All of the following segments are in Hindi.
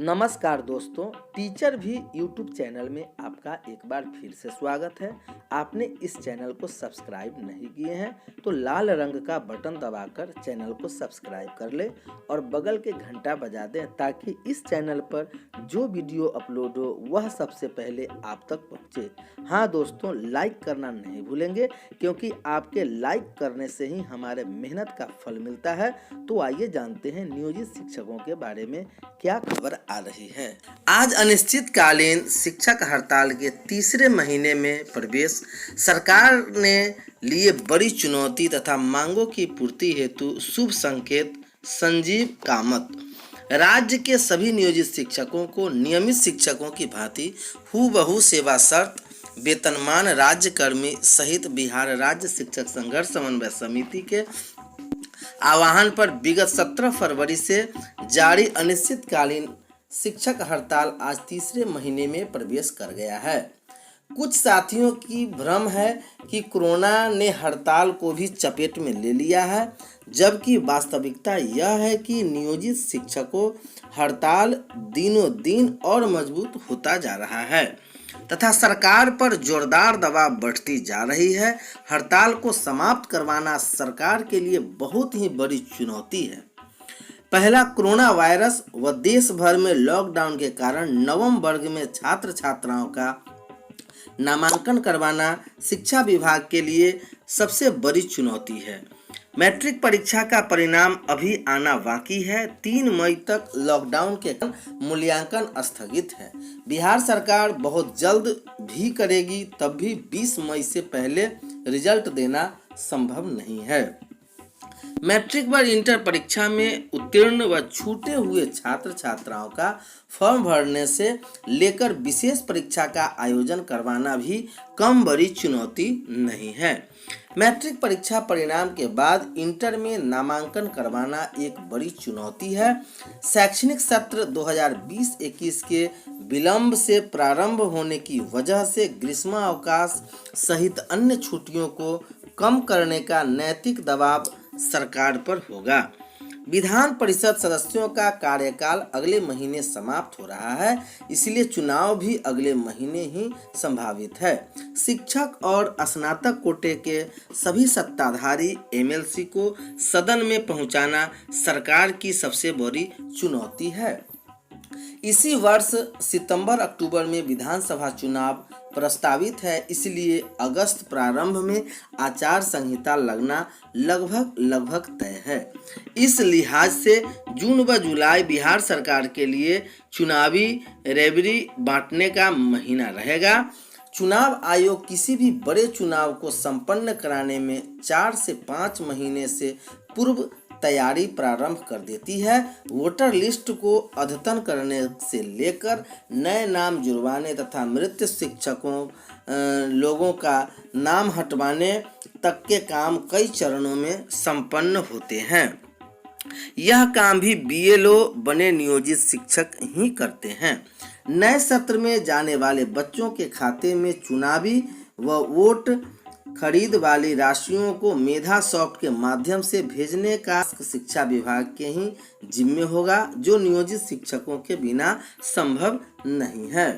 नमस्कार दोस्तों, टीचर भी यूट्यूब चैनल में आपका एक बार फिर से स्वागत है। आपने इस चैनल को सब्सक्राइब नहीं किए हैं तो लाल रंग का बटन दबाकर चैनल को सब्सक्राइब कर ले और बगल के घंटा बजा दें ताकि इस चैनल पर जो वीडियो अपलोड हो वह सबसे पहले आप तक पहुंचे। हाँ दोस्तों, लाइक करना नहीं भूलेंगे क्योंकि आपके लाइक करने से ही हमारे मेहनत का फल मिलता है। तो आइए जानते हैं नियोजित शिक्षकों के बारे में क्या खबर आ रही है। आज अनिश्चितकालीन शिक्षक हड़ताल के तीसरे महीने में प्रवेश, सरकार ने लिए बड़ी चुनौती तथा मांगों की पूर्ति हेतु शुभ संकेत। संजीव कामत। राज्य के सभी नियोजित शिक्षकों को नियमित शिक्षकों की भांति हूबहू सेवा शर्त, वेतनमान राज्य कर्मी सहित बिहार राज्य शिक्षक संघर्ष समन्वय समिति के आह्वान पर विगत 17 फरवरी से जारी अनिश्चितकालीन शिक्षक हड़ताल आज तीसरे महीने में प्रवेश कर गया है। कुछ साथियों की भ्रम है कि कोरोना ने हड़ताल को भी चपेट में ले लिया है, जबकि वास्तविकता यह है कि नियोजित शिक्षकों हड़ताल दिनों दिन और मजबूत होता जा रहा है तथा सरकार पर जोरदार दबाव बढ़ती जा रही है। हड़ताल को समाप्त करवाना सरकार के लिए बहुत ही बड़ी चुनौती है। पहला, कोरोना वायरस व देश भर में लॉकडाउन के कारण नवम वर्ग में छात्र छात्राओं का नामांकन करवाना शिक्षा विभाग के लिए सबसे बड़ी चुनौती है। मैट्रिक परीक्षा का परिणाम अभी आना बाकी है। 3 मई तक लॉकडाउन के मूल्यांकन स्थगित है। बिहार सरकार बहुत जल्द भी करेगी, तब भी 20 मई से पहले रिजल्ट देना संभव नहीं है। मैट्रिक व इंटर परीक्षा में उत्तीर्ण व छूटे हुए छात्र छात्राओं का फॉर्म भरने से लेकर विशेष परीक्षा का आयोजन करवाना भी कम बड़ी चुनौती नहीं है। मैट्रिक परीक्षा परिणाम के बाद इंटर में नामांकन करवाना एक बड़ी चुनौती है। शैक्षणिक सत्र 2020-21 के विलंब से प्रारंभ होने की वजह से ग्रीष्मावकाश सहित अन्य छुट्टियों को कम करने का नैतिक दबाव सरकार पर होगा। विधान परिषद सदस्यों का कार्यकाल अगले महीने समाप्त हो रहा है, इसलिए चुनाव भी अगले महीने ही संभावित है। शिक्षक और स्नातक कोटे के सभी सत्ताधारी एमएलसी को सदन में पहुंचाना सरकार की सबसे बड़ी चुनौती है। इसी वर्ष सितंबर-अक्टूबर में विधानसभा चुनाव प्रस्तावित है, इसलिए अगस्त प्रारंभ में आचार संहिता लगना लगभग तय है। इस लिहाज से जून व जुलाई बिहार सरकार के लिए चुनावी रेवड़ी बांटने का महीना रहेगा। चुनाव आयोग किसी भी बड़े चुनाव को संपन्न कराने में 4 से 5 महीने से पूर्व तैयारी प्रारंभ कर देती है। वोटर लिस्ट को अद्यतन करने से लेकर नए नाम जुड़वाने तथा मृत शिक्षकों लोगों का नाम हटवाने तक के काम कई चरणों में संपन्न होते हैं। यह काम भी बीएलओ बने नियोजित शिक्षक ही करते हैं। नए सत्र में जाने वाले बच्चों के खाते में चुनावी व वोट खरीद वाली राशियों को मेधा सॉफ्ट के माध्यम से भेजने का शिक्षा विभाग के ही जिम्मे होगा, जो नियोजित शिक्षकों के बिना संभव नहीं है।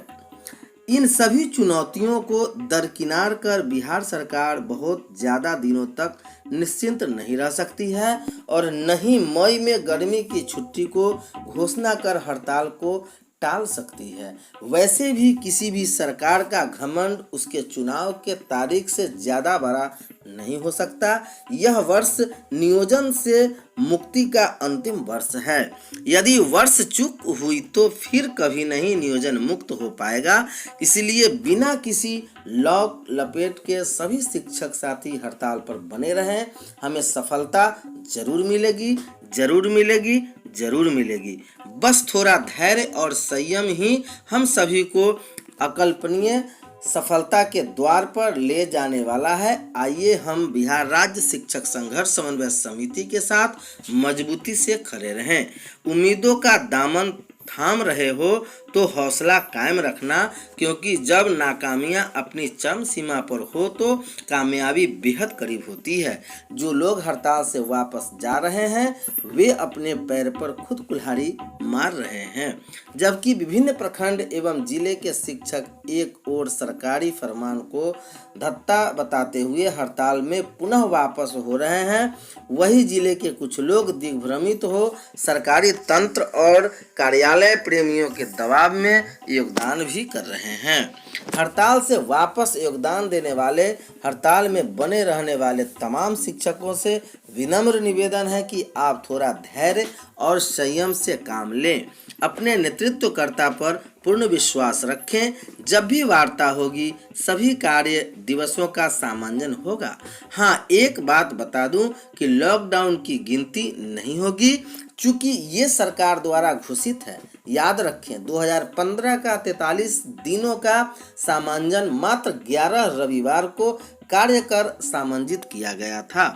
इन सभी चुनौतियों को दरकिनार कर बिहार सरकार बहुत ज़्यादा दिनों तक निश्चिंत नहीं रह सकती है और न ही मई में गर्मी की छुट्टी को घोषणा कर हड़ताल को टाल सकती है। वैसे भी किसी भी सरकार का घमंड उसके चुनाव के तारीख से ज़्यादा बड़ा नहीं हो सकता। यह वर्ष नियोजन से मुक्ति का अंतिम वर्ष है। यदि वर्ष चूक हुई तो फिर कभी नहीं नियोजन मुक्त हो पाएगा। इसलिए बिना किसी लॉक लपेट के सभी शिक्षक साथी हड़ताल पर बने रहें। हमें सफलता जरूर मिलेगी, जरूर मिलेगी, जरूर मिलेगी। बस थोड़ा धैर्य और संयम ही हम सभी को अकल्पनीय सफलता के द्वार पर ले जाने वाला है। आइए हम बिहार राज्य शिक्षक संघर्ष समन्वय समिति के साथ मजबूती से खड़े रहें। उम्मीदों का दामन थाम रहे हो तो हौसला कायम रखना, क्योंकि जब नाकामियां अपनी चरम सीमा पर हो तो कामयाबी बेहद करीब होती है। जो लोग हड़ताल से वापस जा रहे हैं वे अपने पैर पर खुद कुल्हाड़ी मार रहे हैं, जबकि विभिन्न प्रखंड एवं जिले के शिक्षक एक ओर सरकारी फरमान को धत्ता बताते हुए हड़ताल में पुनः वापस हो रहे हैं, वही जिले के कुछ लोग दिग्भ्रमित हो सरकारी तंत्र और कार्यालय प्रेमियों के दबाव में योगदान भी कर रहे हैं। हड़ताल से वापस योगदान देने वाले, हड़ताल में बने रहने वाले तमाम शिक्षकों से विनम्र निवेदन है कि आप थोड़ा धैर्य और संयम से काम लें। अपने नेतृत्वकर्ता पर पूर्ण विश्वास रखें। जब भी वार्ता होगी सभी कार्य दिवसों का सामंजन होगा। हाँ, एक बात बता दूं कि लॉकडाउन की गिनती नहीं होगी, चूंकि ये सरकार द्वारा घोषित है। याद रखें 2015 का 43 दिनों का सामंजन मात्र 11 रविवार को कार्य कर सामंजित किया गया था।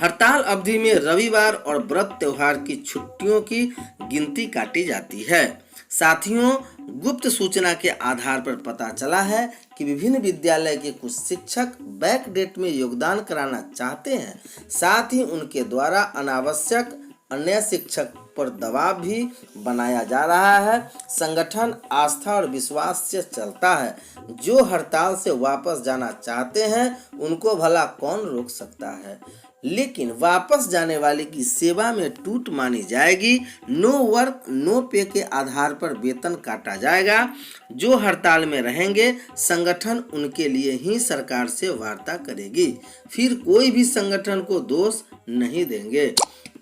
हड़ताल अवधि में रविवार और व्रत त्योहार की छुट्टियों की गिनती काटी जाती है। साथियों, गुप्त सूचना के आधार पर पता चला है कि विभिन्न विद्यालय के कुछ शिक्षक बैक डेट में योगदान कराना चाहते हैं। साथ ही उनके द्वारा अनावश्यक अन्य शिक्षक पर दबाव भी बनाया जा रहा है। संगठन आस्था और विश्वास से चलता है। जो हड़ताल से वापस जाना चाहते हैं उनको भला कौन रोक सकता है, लेकिन वापस जाने वाले की सेवा में टूट मानी जाएगी। नो वर्क नो पे के आधार पर वेतन काटा जाएगा। जो हड़ताल में रहेंगे संगठन उनके लिए ही सरकार से वार्ता करेगी, फिर कोई भी संगठन को दोष नहीं देंगे।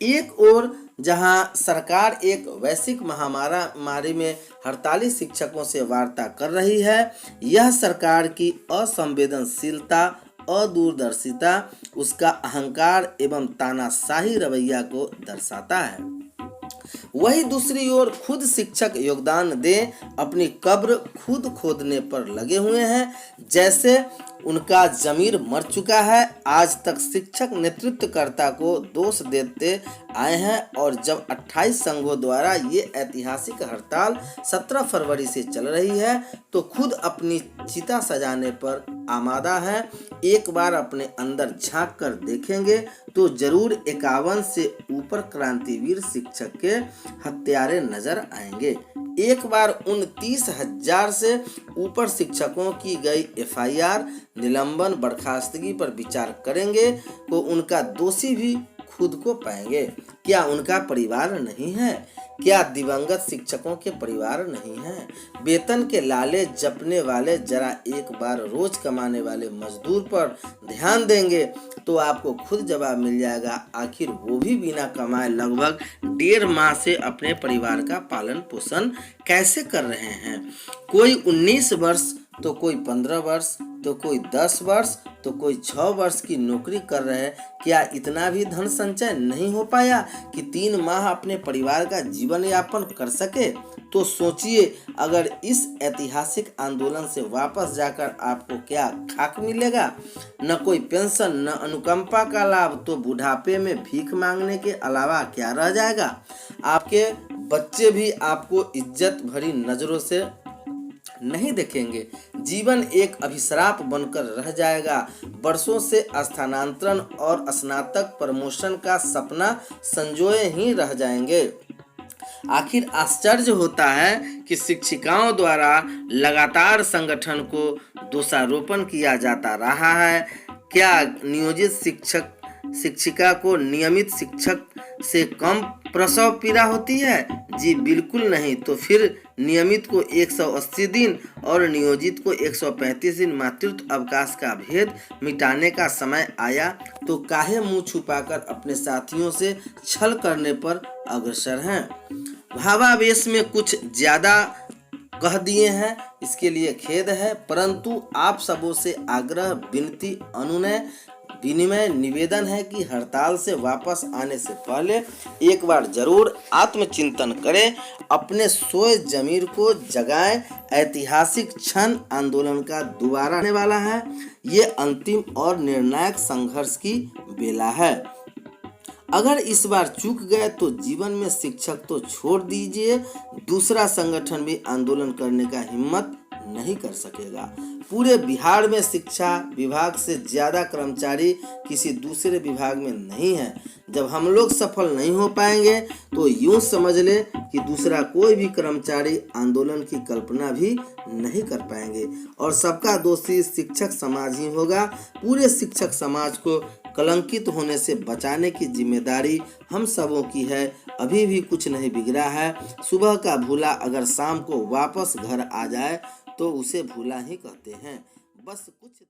एक ओर जहां सरकार एक वैश्विक महामारी में हड़ताली शिक्षकों से वार्ता कर रही है, यह सरकार की असंवेदनशीलता, अदूरदर्शिता, उसका अहंकार एवं तानाशाही रवैया को दर्शाता है। वही दूसरी ओर खुद शिक्षक योगदान दें, अपनी कब्र खुद खोदने पर लगे हुए हैं, जैसे उनका जमीर मर चुका है। आज तक शिक्षक नेतृत्वकर्ता को दोष देते आए हैं और जब 28 संघों द्वारा ये ऐतिहासिक हड़ताल 17 फरवरी से चल रही है तो खुद अपनी चिता सजाने पर आमादा है। एक बार अपने अंदर झांक कर देखेंगे तो जरूर 51 से ऊपर क्रांतिवीर शिक्षक के हत्यारे नजर आएंगे। एक बार उन 30,000 से ऊपर शिक्षकों की गई FIR, निलंबन, बर्खास्तगी पर विचार करेंगे तो उनका दोषी भी खुद को पाएंगे। क्या उनका परिवार नहीं है? क्या दिवंगत शिक्षकों के परिवार नहीं हैं? वेतन के लाले जपने वाले जरा एक बार रोज कमाने वाले मजदूर पर ध्यान देंगे तो आपको खुद जवाब मिल जाएगा। आखिर वो भी बिना कमाए लगभग 1.5 माह से अपने परिवार का पालन पोषण कैसे कर रहे हैं। कोई 19 वर्ष तो कोई 15 वर्ष तो कोई 10 वर्ष तो कोई 6 वर्ष की नौकरी कर रहे हैं। क्या इतना भी धन संचय नहीं हो पाया कि 3 माह अपने परिवार का जीवन यापन कर सके? तो सोचिए, अगर इस ऐतिहासिक आंदोलन से वापस जाकर आपको क्या खाक मिलेगा? न कोई पेंशन, न अनुकंपा का लाभ, तो बुढ़ापे में भीख मांगने के अलावा क्या रह जाएगा? आपके बच्चे भी आपको इज्जत भरी नजरों से नहीं देखेंगे। जीवन एक अभिशाप बनकर रह जाएगा। वर्षों से स्थानांतरण और स्नातक प्रमोशन का सपना संजोए ही रह जाएंगे। आखिर आश्चर्य होता है कि शिक्षिकाओं द्वारा लगातार संगठन को दोषारोपण किया जाता रहा है। क्या नियोजित शिक्षिका को नियमित शिक्षक से कम प्रसव पीड़ा होती है? जी बिल्कुल नहीं। तो फिर नियमित को 180 दिन और नियोजित को 135 दिन मातृत्व अवकाश का भेद मिटाने का समय आया तो काहे मुंह छुपाकर अपने साथियों से छल करने पर अग्रसर हैं। भावावेश में कुछ ज्यादा कह दिए हैं, इसके लिए खेद है, परंतु आप सबों से आग्रह, विनती, अनुनय, विनिमय, निवेदन है कि हड़ताल से वापस आने से पहले एक बार जरूर आत्मचिंतन करें, अपने सोए जमीर को जगाएं। ऐतिहासिक क्षण आंदोलन का दोबारा आने वाला है। ये अंतिम और निर्णायक संघर्ष की बेला है। अगर इस बार चूक गए तो जीवन में शिक्षक तो छोड़ दीजिए, दूसरा संगठन भी आंदोलन करने का हिम्मत नहीं कर सकेगा। पूरे बिहार में शिक्षा विभाग से ज़्यादा कर्मचारी किसी दूसरे विभाग में नहीं है। जब हम लोग सफल नहीं हो पाएंगे तो यूं समझ ले कि दूसरा कोई भी कर्मचारी आंदोलन की कल्पना भी नहीं कर पाएंगे और सबका दोषी शिक्षक समाज ही होगा। पूरे शिक्षक समाज को कलंकित होने से बचाने की जिम्मेदारी हम सबों की है। अभी भी कुछ नहीं बिगड़ा है। सुबह का भूला अगर शाम को वापस घर आ जाए तो उसे भूला ही कहते हैं। बस कुछ